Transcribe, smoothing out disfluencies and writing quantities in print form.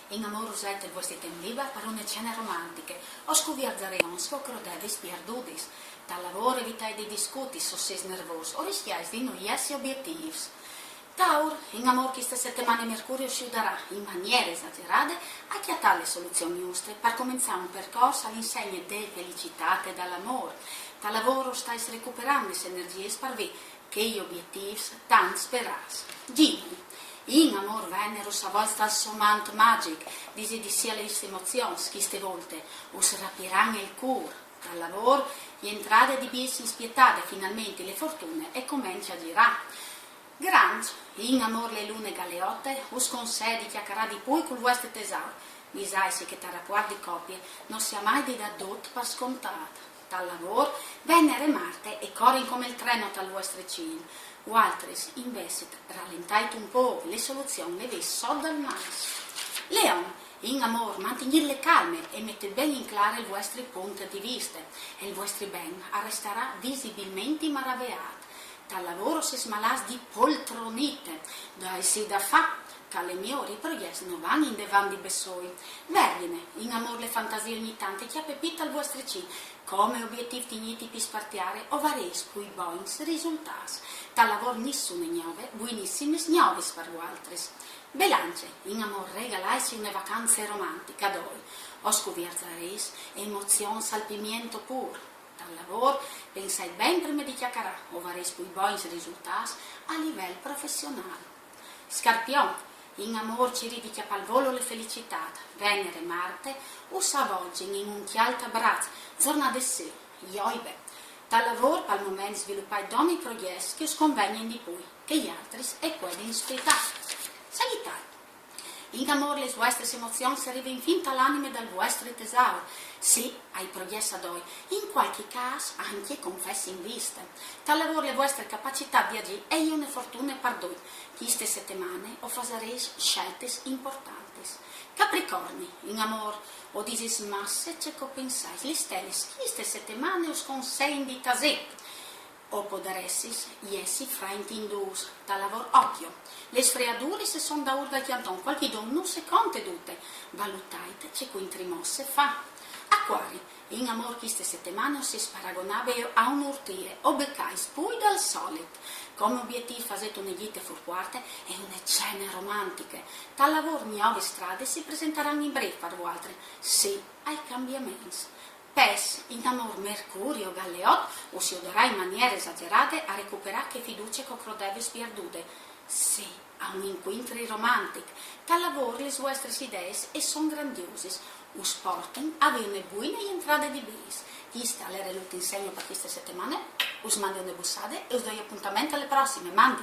in amor usate il vostro tempo libero per una cena romantica, o scuviarzaremo scocro devis pierdudis, dal lavoro evitai di discuti, se sei nervoso, o rischiai di non essere obiettivi. Taur, in amor questa settimana Mercurio ci darà in maniera esagerata a chiattare le soluzioni giuste per cominciare un percorso all'insegna delle felicità e dall'amore. Dal lavoro stai recuperando le energie per vedere che gli obiettivi tanto speras. Gini, in amor Venere a volte al somant magic, disi di sia le emozioni, queste volte, us rapiranno il cuore. Dal lavoro, le entrate di biesi spietate finalmente le fortune e comincia a girare. Grande, in amor le lune galeotte, us concedi chiacchierà di poi col vostro tesoro. Mi sai che tra rapporti di coppie non sia mai di da dot per scontato. Dal lavoro, Venere e Marte e corrono come il treno dal vostro cino. O altri, invece, rallentate un po', le soluzioni le vedi sotto dal mais. Leone, in amor, mantenere calme e mettere ben in chiaro il vostro punto di vista e il vostro ben resterà visibilmente maravigliato. Dal lavoro si smalas di poltronite, dai si da fa, che le migliori proiette non vanno in devan di bessoi. Vergine, in amor le fantasie ogni tanto che appepita al vostro cin, come obiettivi tigniti per spartiare o vares cui boins risultas. Dal lavoro nessuno ignove, buonissime ignovis per voi altri. Belance, in amor regalais una vacanza romantica doi, o scuviarzares, emozione salpimiento pur. Dal lavoro, pensai ben prima di chiacchierare o vares cui boins risultas a livello professionale. Scarpione, in amor ci ridichia al volo le felicità, Venere e Marte, o s'avvolgono in un chialta braccio, zona de sé, ioibe. Dal lavoro, al momento, sviluppai doni progetti che sconvengono di più, che gli altri e quelli inspettati. Sagittario, in amor le vostre emozioni si arrivano fin all'anima del vostro tesoro, se ai progetti ad voi, in qualche caso anche confessi in vista. Dal lavoro le vostre capacità di agire e una fortuna per voi. Queste settimane o farete scelte importanti. Capricorni, in amor, o disis masse c'è che pensate, le stelle, queste settimane us consigliano di tasè. O poderessis, iesi frainti indus, da lavoro occhio. Le sfreadure se son da urda chianton, qualche don non se conte tutte. Valutate c'è qui trimosse fa. Acquari, in amor queste settimane si sparagonava a un urtiere, o beccais poi dal solito. Come obiettivo fate una gite furquarte e una cena romantiche. Dal lavoro nuove strade si presenteranno in breve per voi altri, sì ai cambiamenti. Pes, in amor Mercurio Galleot, o si oderà in maniera esagerata a recuperare che fiducia che crodevi spierdute. Sì, a un incontro romantico. Dal lavoro le vostre idee e sono grandiose. O sporting aveva una buona entrata di bis. Questa è l'ultimo insegno per queste settimane. Us mando una bussata e us do appuntamento alle prossime. Mandi!